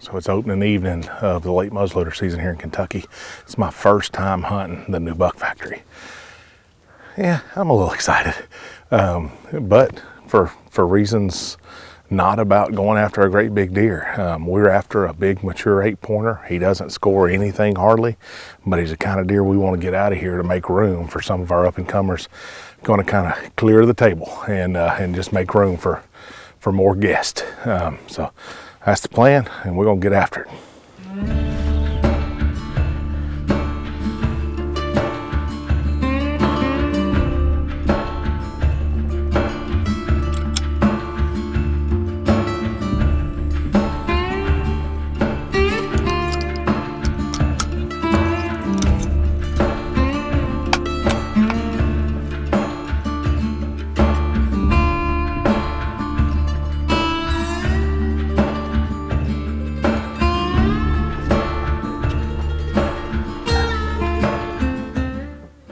So it's opening evening of the late muzzleloader season here in Kentucky. It's my first time hunting the new buck factory. Yeah, I'm a little excited, but for reasons not about going after a great big deer. We're after a big mature 8-pointer. He doesn't score anything hardly, but he's the kind of deer we want to get out of here to make room for some of our up-and-comers. Going to kind of clear the table and just make room for more guests. So that's the plan, and we're gonna get after it.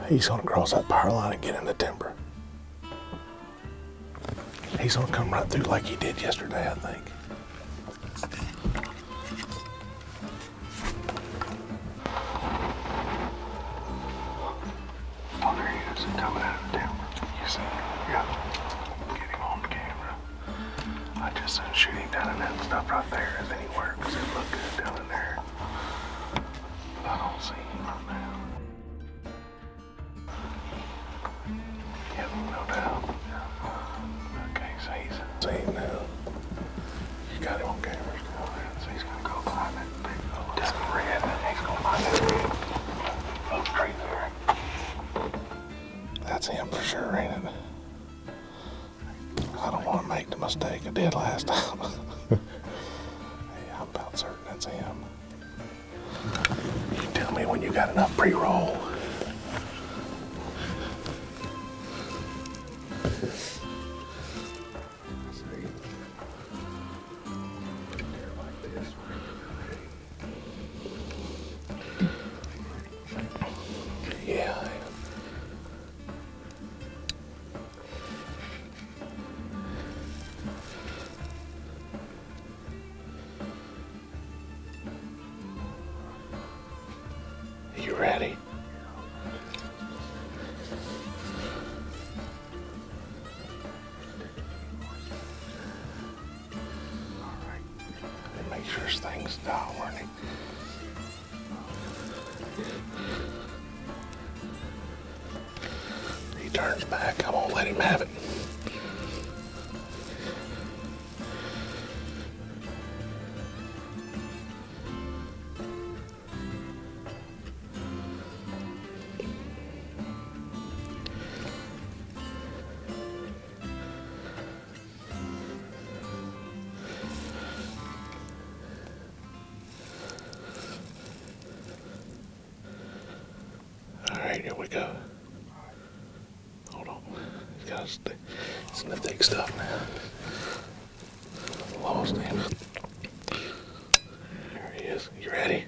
He's gonna cross that power line and get in the timber. He's gonna come right through like he did yesterday, I think. Oh, there he is, coming out of the timber. You see? Yeah. Get him on camera. I just said shoot him down in that stuff right there as anywhere, because it looked good down in there. I don't see him right now. No doubt. Okay, so he's saying now. You got him on camera still, man. So he's gonna go find that big old red, and he's gonna find that red oak tree there. That's him for sure, ain't it? I don't want to make the mistake I did last time. Hey, I'm about certain that's him. You tell me when you got enough pre-roll. Yeah. You ready? Make sure this thing's not running. He turns back. I won't let him have it. All right, here we go. Hold on. He's got to it's in the thick stuff now. Lost him. There he is. You ready?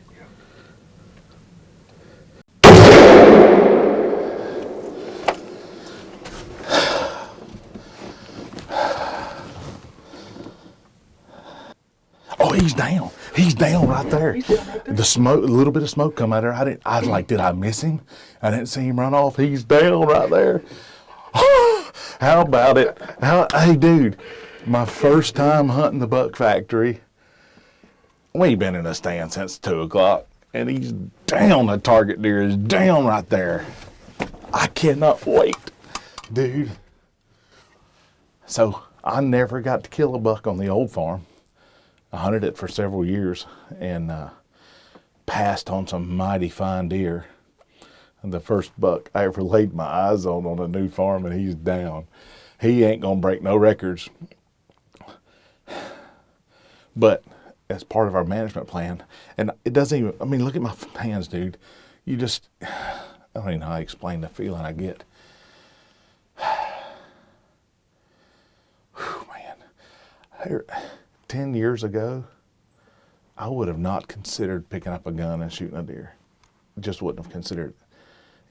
Oh, he's down. He's down right there. He's down right there. The smoke, a little bit of smoke come out there. I was like, did I miss him? I didn't see him run off. He's down right there. How about it? Hey, dude, my first time hunting the buck factory. We ain't been in a stand since 2 o'clock, and he's down. The target deer is down right there. I cannot wait, dude. So I never got to kill a buck on the old farm. I hunted it for several years and passed on some mighty fine deer. And the first buck I ever laid my eyes on a new farm, and he's down. He ain't gonna break no records. But as part of our management plan, and it doesn't even, I mean, look at my hands, dude. You just, I don't even know how to explain the feeling I get. Whew, man. 10 years ago, I would have not considered picking up a gun and shooting a deer. Just wouldn't have considered it.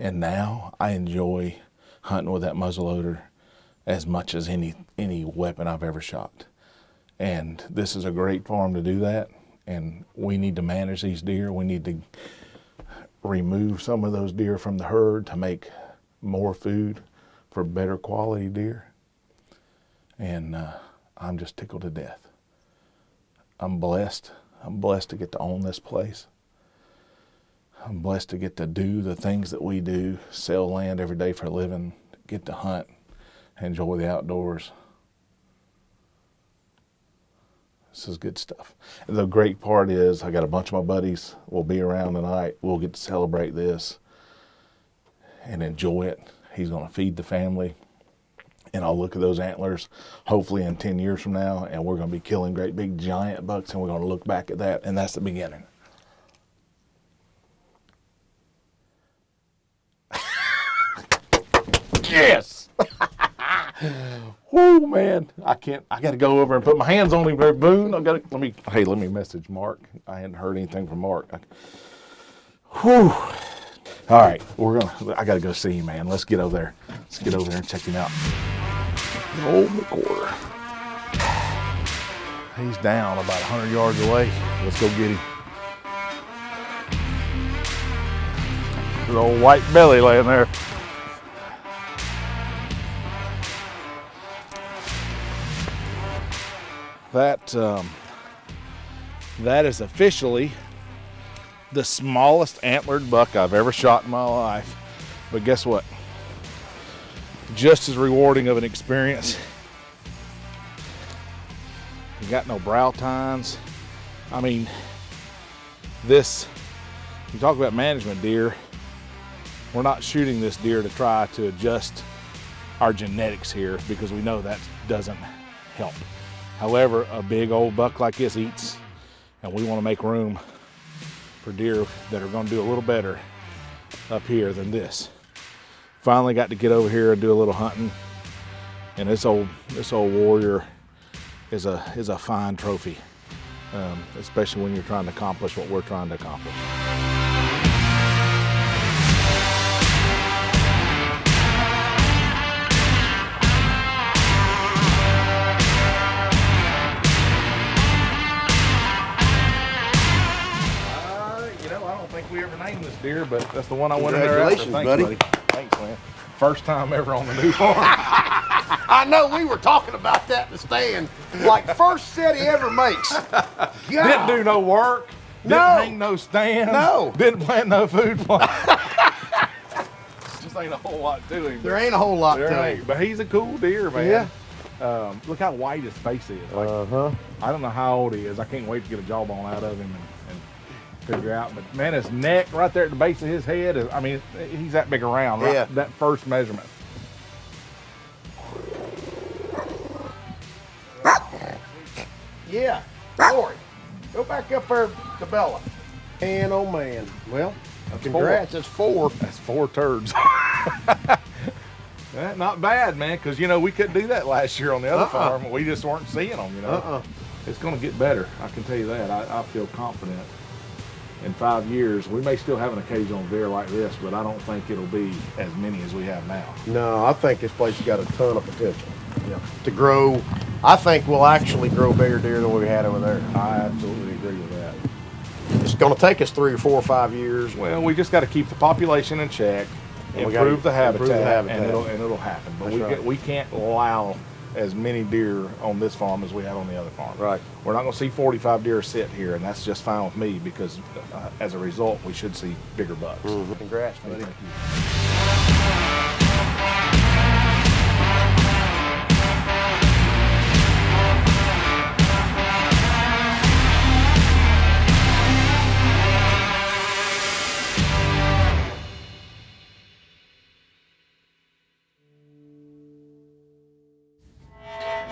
And now I enjoy hunting with that muzzleloader as much as any weapon I've ever shot. And this is a great farm to do that. And we need to manage these deer. We need to remove some of those deer from the herd to make more food for better quality deer. And I'm just tickled to death. I'm blessed. I'm blessed to get to own this place. I'm blessed to get to do the things that we do, sell land every day for a living, get to hunt, enjoy the outdoors. This is good stuff. And the great part is I got a bunch of my buddies will be around tonight. We'll get to celebrate this and enjoy it. He's going to feed the family. And I'll look at those antlers hopefully in 10 years from now, and we're going to be killing great big giant bucks, and we're going to look back at that, and that's the beginning. Yes! Whoo, man. I got to go over and put my hands on him, Boone. Let me message Mark. I hadn't heard anything from Mark. Whew. All right, I got to go see him, man. Let's get over there. Let's get over there and check him out. Old McCorder. He's down about 100 yards away. Let's go get him. There's an old white belly laying there. That is officially the smallest antlered buck I've ever shot in my life. But guess what? Just as rewarding of an experience. You got no brow tines. I mean, you talk about management deer. We're not shooting this deer to try to adjust our genetics here, because we know that doesn't help. However, a big old buck like this eats, and we want to make room for deer that are going to do a little better up here than this. Finally got to get over here and do a little hunting, and this old warrior is a fine trophy, especially when you're trying to accomplish what we're trying to accomplish. We ever named this deer, but that's the one I went in there after. Thanks, buddy. Thanks, man. First time ever on the new farm. I know, we were talking about that in the stand. Like, first set he ever makes. God. Didn't do no work. Didn't hang no stands. No. Didn't plant no food plot. Just ain't a whole lot to him. There ain't a whole lot to him. But he's a cool deer, man. Yeah. Look how white his face is. Like, I don't know how old he is. I can't wait to get a jawbone out of him and figure out, but man, his neck right there at the base of his head is, I mean, he's that big around, right? Yeah. That first measurement. Yeah, Lori, go back up there to Bella. Man, oh man. Well, congrats, that's four. That's 4 turds. Not bad, man, because, we couldn't do that last year on the other farm. We just weren't seeing them, It's going to get better, I can tell you that. I feel confident. In 5 years, we may still have an occasional deer like this, but I don't think it'll be as many as we have now. No, I think this place has got a ton of potential to grow. I think we'll actually grow bigger deer than we had over there. I absolutely agree with that. It's going to take us 3 or 4 or 5 years. Well, we just got to keep the population in check, improve the habitat, and it'll happen. But we can't allow as many deer on this farm as we have on the other farm. Right. We're not going to see 45 deer sit here, and that's just fine with me, because as a result, we should see bigger bucks. Mm-hmm. Congrats, buddy. Thank you.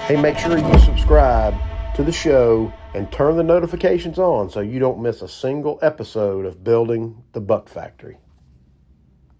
Hey, make sure you subscribe to the show and turn the notifications on so you don't miss a single episode of Building the Buck Factory.